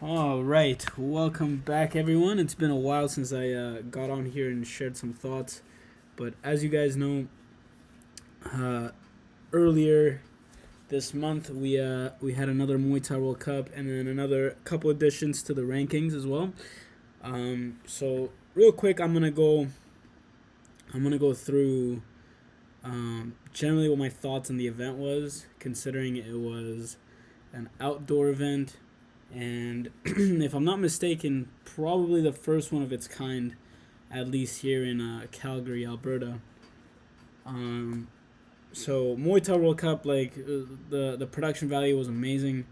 All right, welcome back, everyone. It's been a while since I got on here and shared some thoughts, but as you guys know, uh, earlier this month we had another Muay Thai World Cup and then another couple additions to the rankings as well. So real quick, I'm gonna go through generally what my thoughts on the event was, considering it was an outdoor event and if I'm not mistaken, probably the first one of its kind, at least here in Calgary, Alberta. Um, so Muay Thai World Cup, the production value was amazing.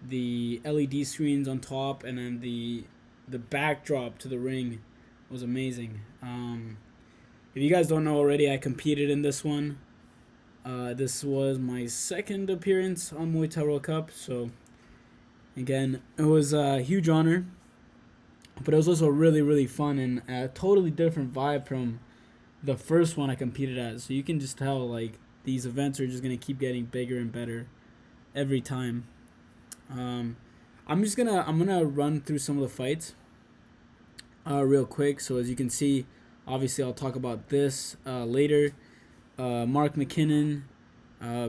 The LED screens on top, and then the backdrop to the ring was amazing. If you guys don't know already, I competed in this one. This was my second appearance on Muay Thai World Cup, so again, it was a huge honor, but it was also really, really fun and a totally different vibe from the first one I competed at. So you can just tell, like, these events are just going to keep getting bigger and better every time. Um, I'm gonna run through some of the fights real quick. So as you can see, obviously I'll talk about this later. Mark McKinnon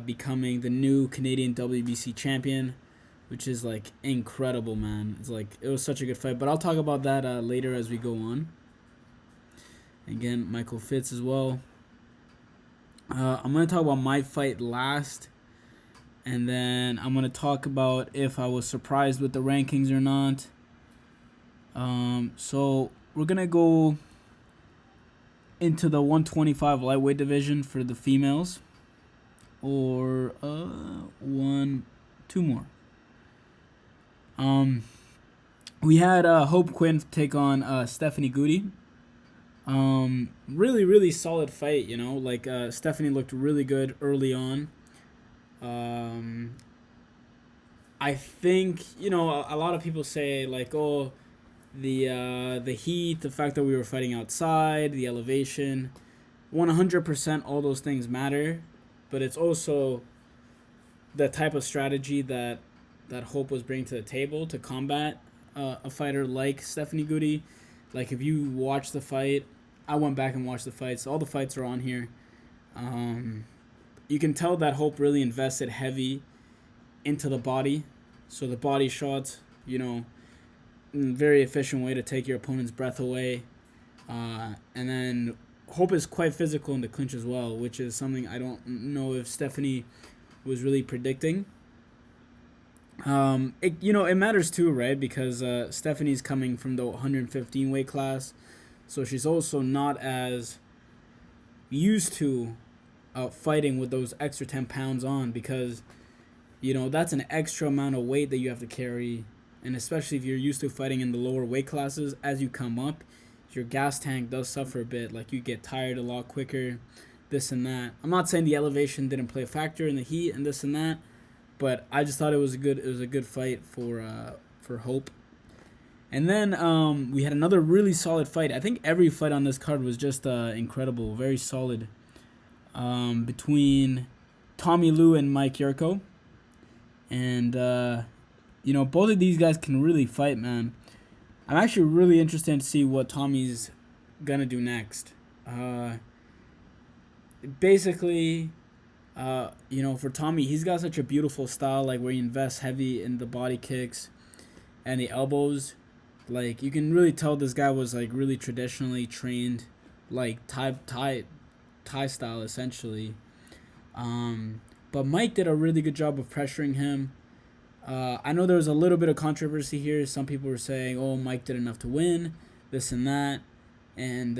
becoming the new Canadian WBC champion, which is like incredible, man. It was such a good fight, but I'll talk about that later as we go on. Again, Michael Fitz as well. I'm gonna talk about my fight last, and then I'm gonna talk about if I was surprised with the rankings or not. So we're gonna go into the 125 lightweight division for the females, or two more. We had Hope Quinn take on Stephanie Goody. Really, really solid fight. Stephanie looked really good early on. Um, I think a lot of people say like, oh, the heat, the fact that we were fighting outside, the elevation, 100% all those things matter, but it's also the type of strategy that Hope was bringing to the table to combat a fighter like Stephanie Goody. Like, if you watch the fight, I went back and watched the fights. All the fights are on here. You can tell that Hope really invested heavy into the body. So the body shots, very efficient way to take your opponent's breath away. And then Hope is quite physical in the clinch as well, which is something I don't know if Stephanie was really predicting. It matters too, right? Because Stephanie's coming from the 115 weight class, so she's also not as used to fighting with those extra 10 pounds on, because that's an extra amount of weight that you have to carry, and especially if you're used to fighting in the lower weight classes, as you come up, your gas tank does suffer a bit. Like, you get tired a lot quicker, this and that. I'm not saying the elevation didn't play a factor in the heat and this and that, but I just thought it was a good fight for Hope. And then we had another really solid fight. I think every fight on this card was just incredible, very solid. Between Tommy Liu and Mike Jerko, and both of these guys can really fight, man. I'm actually really interested to see what Tommy's gonna do next. Basically, for Tommy, he's got such a beautiful style, like where he invests heavy in the body kicks and the elbows. Like, you can really tell this guy was like really traditionally trained, like Thai style essentially. But Mike did a really good job of pressuring him. I know there was a little bit of controversy here. Some people were saying, "Oh, Mike did enough to win," this and that, and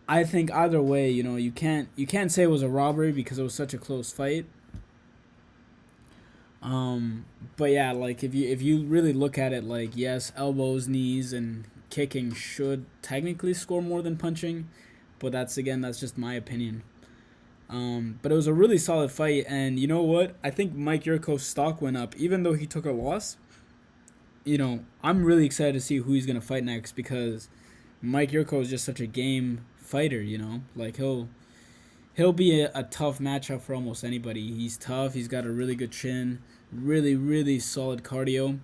I think either way, you can't say it was a robbery because it was such a close fight. But yeah, like if you really look at it, like, yes, elbows, knees, and kicking should technically score more than punching, but that's just my opinion. But it was a really solid fight, and you know what? I think Mike Yurko's stock went up, even though he took a loss. I'm really excited to see who he's gonna fight next, because Mike Yurko is just such a game fighter. Like, he'll be a tough matchup for almost anybody. He's tough. He's got a really good chin, really, really solid cardio.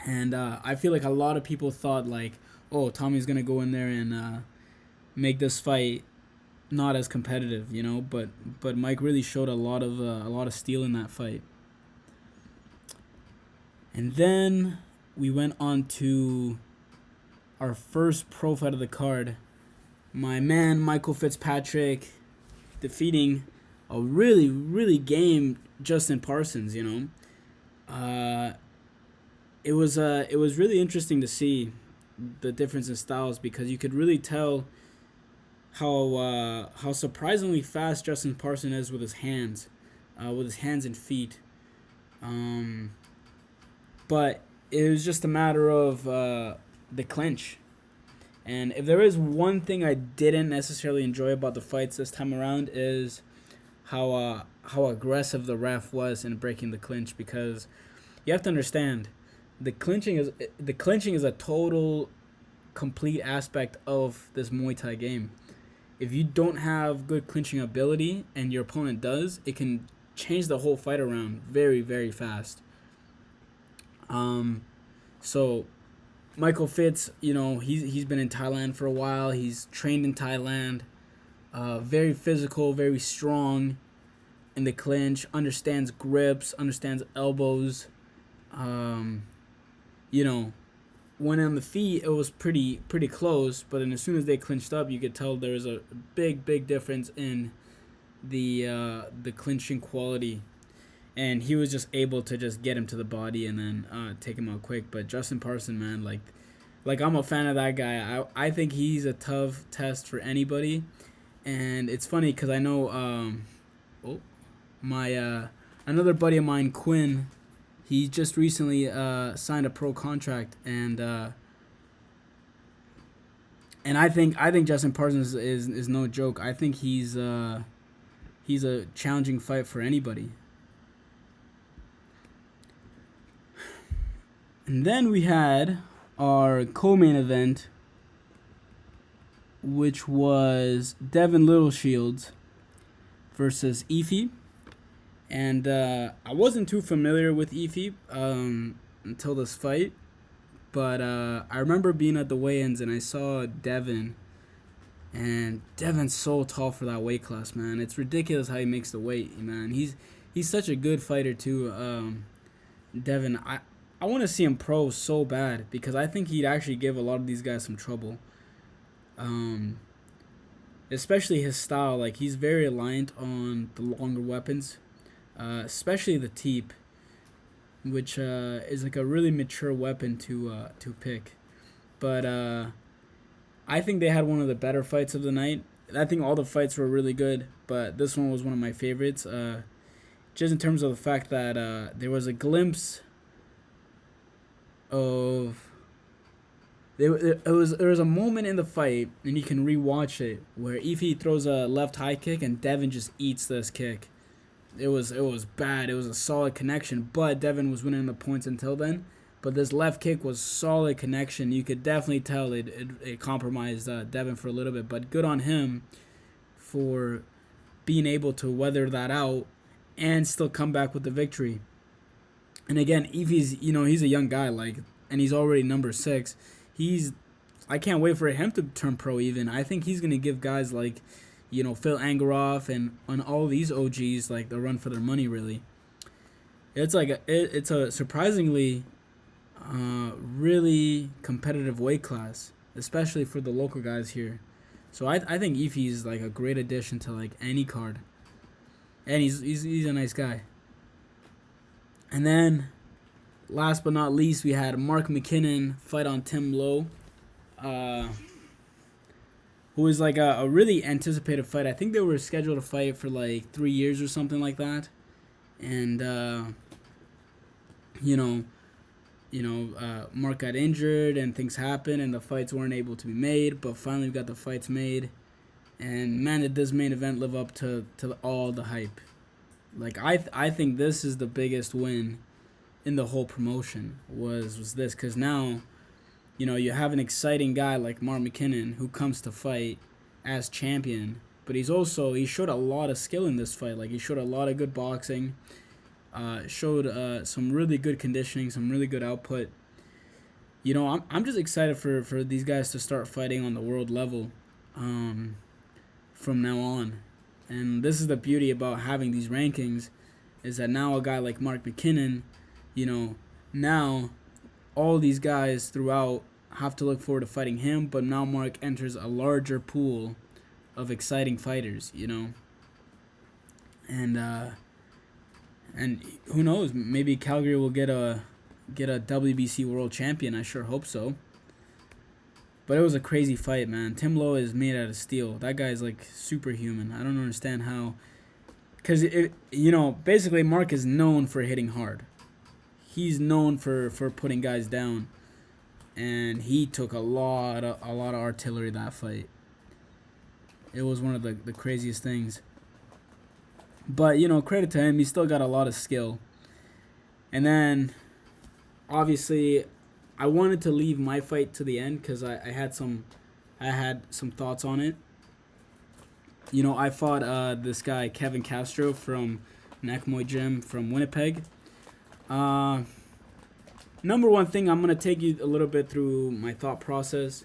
And I feel like a lot of people thought like, oh, Tommy's gonna go in there and make this fight not as competitive, you know. But Mike really showed a lot of steel in that fight. And then we went on to our first pro fight of the card. My man Michael Fitzpatrick defeating a really, really game Justin Parsons, you know. It was really interesting to see the difference in styles because you could really tell how surprisingly fast Justin Parsons is with his hands and feet. But it was just a matter of the clinch. And if there is one thing I didn't necessarily enjoy about the fights this time around is how aggressive the ref was in breaking the clinch, because you have to understand the clinching is a total complete aspect of this Muay Thai game. If you don't have good clinching ability and your opponent does, it can change the whole fight around very, very fast. So Michael Fitz, you know, he's been in Thailand for a while. He's trained in Thailand. Very physical, very strong in the clinch. Understands grips, understands elbows. You know, when on the feet, it was pretty close. But then as soon as they clinched up, you could tell there was a big difference in the clinching quality. And he was just able to just get him to the body and then take him out quick. But Justin Parsons, man, like I'm a fan of that guy. I think he's a tough test for anybody. And it's funny because I know my another buddy of mine, Quinn, he just recently signed a pro contract, and I think Justin Parsons is no joke. I think he's a challenging fight for anybody. And then we had our co-main event, which was Devin Littleshields versus Efi. And I wasn't too familiar with Efi until this fight. But I remember being at the weigh-ins and I saw Devin. And Devin's so tall for that weight class, man. It's ridiculous how he makes the weight, man. He's such a good fighter, too. Devin, I want to see him pro so bad because I think he'd actually give a lot of these guys some trouble. Especially his style. Like, he's very reliant on the longer weapons, especially the teep, which is like a really mature weapon to pick. But I think they had one of the better fights of the night. I think all the fights were really good, but this one was one of my favorites. Just in terms of the fact that there was a glimpse of there was a moment in the fight, and you can rewatch it, where Efi throws a left high kick and Devin just eats this kick. It was bad. It was a solid connection, but Devin was winning the points until then. But this left kick was solid connection. You could definitely tell it compromised Devin for a little bit, but good on him for being able to weather that out and still come back with the victory. And again, Efi's, he's a young guy, and he's already number 6. I can't wait for him to turn pro even. I think he's going to give guys like, Phil Angaroff and on all these OGs, the run for their money, really. It's it's a surprisingly really competitive weight class, especially for the local guys here. So I think Efi is a great addition to any card. And he's a nice guy. And then, last but not least, we had Mark McKinnon fight on Tim Lowe, who was a really anticipated fight. I think they were scheduled to fight for 3 years or something like that. And, Mark got injured and things happened and the fights weren't able to be made. But finally we got the fights made. And, man, did this main event live up to all the hype. I think this is the biggest win in the whole promotion was this, because now, you have an exciting guy like Mark McKinnon who comes to fight as champion, but he showed a lot of skill in this fight. Like, he showed a lot of good boxing, showed some really good conditioning, some really good output. You know, I'm just excited for these guys to start fighting on the world level from now on. And this is the beauty about having these rankings, is that now a guy like Mark McKinnon, you know, now all these guys throughout have to look forward to fighting him, but now Mark enters a larger pool of exciting fighters, you know. And who knows, maybe Calgary will get a WBC world champion. I sure hope so. But it was a crazy fight, man. Tim Lowe is made out of steel. That guy's like superhuman. I don't understand how, because you know, basically Mark is known for hitting hard. He's known for putting guys down, and he took a lot of artillery that fight. It was one of the craziest things. But, you know, credit to him, he still got a lot of skill. And then, obviously, I wanted to leave my fight to the end because I had some thoughts on it. You know, I fought this guy Kevin Castro from Nakmoy Gym from Winnipeg. Number one thing, I'm gonna take you a little bit through my thought process.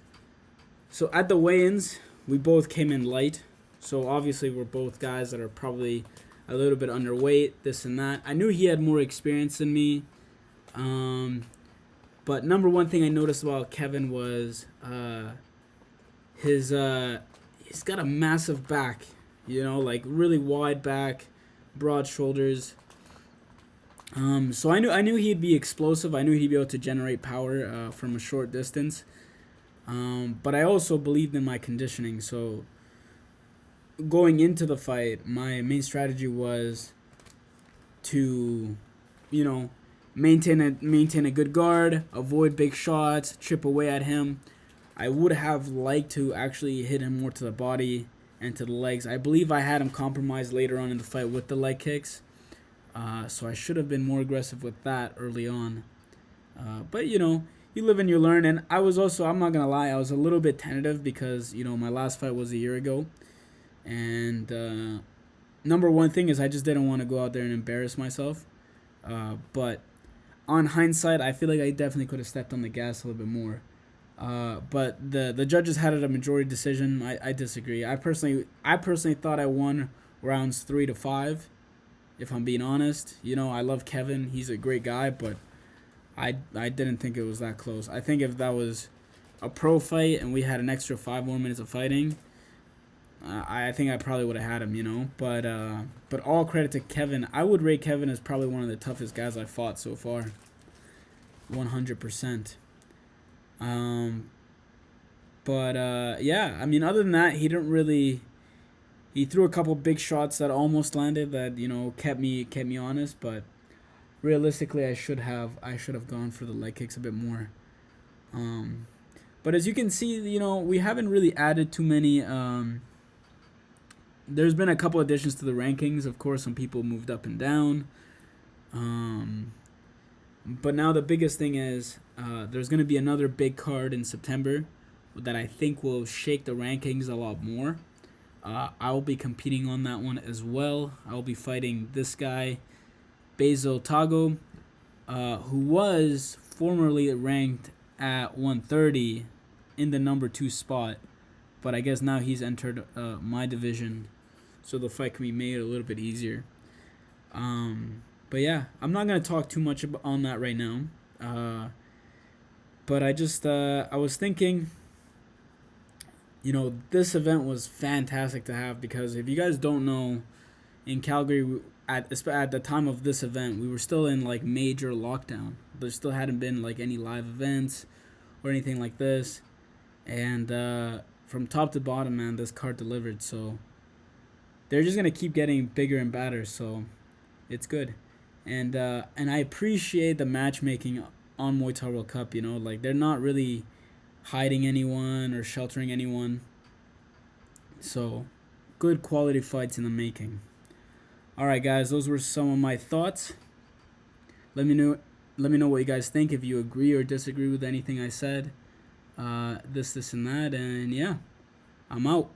So at the weigh-ins, we both came in light. So obviously we're both guys that are probably a little bit underweight, this and that. I knew he had more experience than me. But number one thing I noticed about Kevin was he's got a massive back, you know, like really wide back, broad shoulders. So I knew he'd be explosive. I knew he'd be able to generate power from a short distance. But I also believed in my conditioning. So going into the fight, my main strategy was to, you know, maintain a good guard, avoid big shots, chip away at him. I would have liked to actually hit him more to the body and to the legs. I believe I had him compromised later on in the fight with the leg kicks. So I should have been more aggressive with that early on. But, you know, you live and you learn. And I was also, I'm not going to lie, I was a little bit tentative because, you know, my last fight was a year ago. And number one thing is I just didn't want to go out there and embarrass myself. But on hindsight, I feel like I definitely could have stepped on the gas a little bit more. But the judges had it a majority decision. I disagree. I personally thought I won rounds 3 to 5. If I'm being honest, you know, I love Kevin. He's a great guy, but I didn't think it was that close. I think if that was a pro fight and we had an extra 5 more minutes of fighting, I think I probably would have had him, you know. But all credit to Kevin. I would rate Kevin as probably one of the toughest guys I've fought so far. 100%. Yeah, I mean, other than that, he didn't really. He threw a couple big shots that almost landed that, you know, kept me honest, but realistically I should have gone for the leg kicks a bit more. But as you can see, you know, we haven't really added too many. There's been a couple additions to the rankings. Of course, some people moved up and down. But now the biggest thing is there's going to be another big card in September that I think will shake the rankings a lot more. I will be competing on that one as well. I will be fighting this guy, Basil Tago, who was formerly ranked at 130 in the number 2 spot. But I guess now he's entered my division, so the fight can be made a little bit easier. But yeah, I'm not going to talk too much on that right now. But I was thinking, you know, this event was fantastic to have because if you guys don't know, in Calgary, at the time of this event, we were still in, like, major lockdown. There still hadn't been, like, any live events or anything like this. And from top to bottom, man, this card delivered. So they're just going to keep getting bigger and badder, so it's good. And I appreciate the matchmaking on Muay Thai World Cup, you know. Like, they're not really hiding anyone or sheltering anyone. So, good quality fights in the making. Alright, guys, those were some of my thoughts. Let me know what you guys think, if you agree or disagree with anything I said. This and that, and yeah, I'm out.